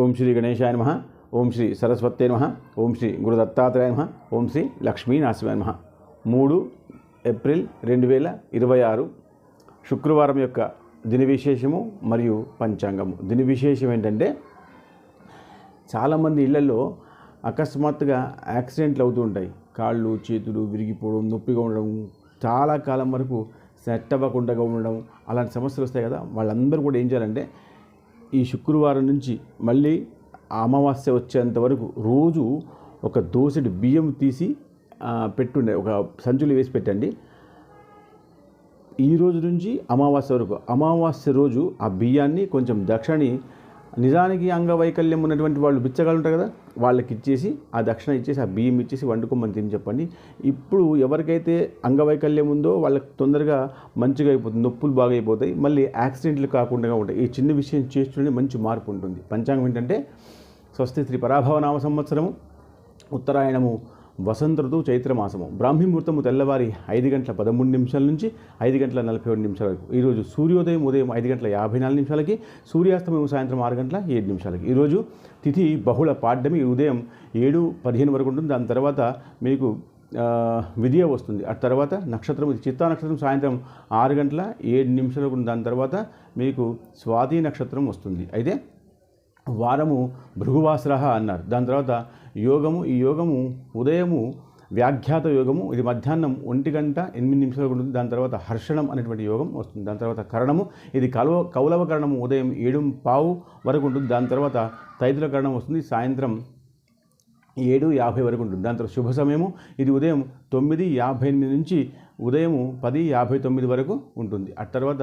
ఓం శ్రీ గణేశాయ నమః. ఓం శ్రీ సరస్వతే నమః. ఓం శ్రీ గురు దత్తాత్రేయ నమః. ఓం శ్రీ లక్ష్మీ నరసింహాయ నమః. 3 ఏప్రిల్ 2026 శుక్రవారం యొక్క దిన విశేషము మరియు పంచాంగము. దిన విశేషం ఏంటంటే, చాలామంది ఇళ్లలో అకస్మాత్తుగా యాక్సిడెంట్లు అవుతూ ఉంటాయి. కాళ్ళు చేతులు విరిగిపోవడం, నొప్పిగా ఉండడం, చాలా కాలం వరకు సెట్ అవ్వకుండా ఉండడం, అలాంటి సమస్యలు వస్తాయి కదా. వాళ్ళందరూ కూడా ఏం చేయాలంటే, ఈ శుక్రవారం నుంచి మళ్ళీ అమావాస్య వచ్చేంత వరకు రోజు ఒక దోసెడు బియ్యం తీసి పెట్టుండే, ఒక సంచులు వేసి పెట్టండి. ఈ రోజు నుంచి అమావాస్య వరకు, అమావాస్య రోజు ఆ బియ్యాన్ని కొంచెం దక్షిణని, నిజానికి అంగవైకల్యం ఉన్నటువంటి వాళ్ళు బిచ్చగాళ్ళు ఉంటారు కదా, వాళ్ళకి ఇచ్చేసి ఆ దక్షిణ ఇచ్చేసి ఆ బియ్యం ఇచ్చేసి వండుకోమని తిని చెప్పండి. ఇప్పుడు ఎవరికైతే అంగవైకల్యం ఉందో వాళ్ళకి తొందరగా మంచిగా అయిపోతుంది, నొప్పులు బాగా అయిపోతాయి, మళ్ళీ యాక్సిడెంట్లు కాకుండా ఉంటాయి. ఈ చిన్న విషయం చేస్తూనే మంచి మార్పు ఉంటుంది. పంచాంగం ఏంటంటే, స్వస్తి శ్రీ పరాభవనామ సంవత్సరము, ఉత్తరాయణము, వసంత ఋతువు, చైత్రమాసము, బ్రాహ్మీ ముహూర్తము తెల్లవారి 5:13 నుంచి 5:41 వరకు. ఈరోజు సూర్యోదయం ఉదయం 5:54 సూర్యాస్తమయం సాయంత్రం 6:07. ఈరోజు తిథి బహుళ పాడ్యమి, ఉదయం 7:15 వరకు ఉంటుంది. దాని తర్వాత మీకు విధియ వస్తుంది. ఆ తర్వాత నక్షత్రం, ఇది చిత్తా నక్షత్రం సాయంత్రం 6:07 వరకు. దాని తర్వాత మీకు స్వాతి నక్షత్రం వస్తుంది. అయితే వారము భృగువాసర అన్నారు. దాని తర్వాత యోగము, ఈ యోగము ఉదయము వ్యాఖ్యాత యోగము, ఇది మధ్యాహ్నం 1:08 వరకు ఉంటుంది. దాని తర్వాత హర్షణం అనేటువంటి యోగం వస్తుంది. దాని తర్వాత కరణము, ఇది కౌలవ కరణము ఉదయం 7:15 వరకు ఉంటుంది. దాని తర్వాత తైతుల కరణం వస్తుంది, సాయంత్రం 7:50 వరకు ఉంటుంది. దాని తర్వాత శుభ సమయము, ఇది ఉదయం 9:58 నుంచి ఉదయం 10:59 వరకు ఉంటుంది. ఆ తర్వాత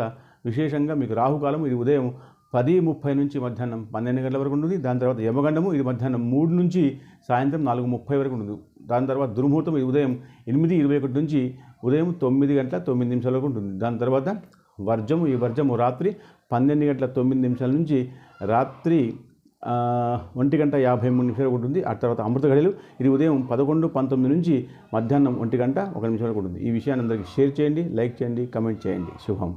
విశేషంగా మీకు రాహుకాలం, ఇది ఉదయం 10:30 నుంచి మధ్యాహ్నం 12 గంటల వరకు ఉంటుంది. దాని తర్వాత యమగండము, ఇది మధ్యాహ్నం 3 నుంచి సాయంత్రం 4:30 వరకు ఉంటుంది. దాని తర్వాత దుర్ముహూర్తం, ఇది ఉదయం 8:21 నుంచి ఉదయం 9:09 వరకు ఉంటుంది. దాని తర్వాత వర్జము, ఈ వర్జము రాత్రి 12:09 నుంచి రాత్రి 1:53 వరకు ఉంటుంది. ఆ తర్వాత అమృత గడియలు, ఇది ఉదయం 11:19 నుంచి మధ్యాహ్నం 1:01 వరకు ఉంటుంది. ఈ విషయాన్ని అందరికీ షేర్ చేయండి, లైక్ చేయండి, కమెంట్ చేయండి. శుభం.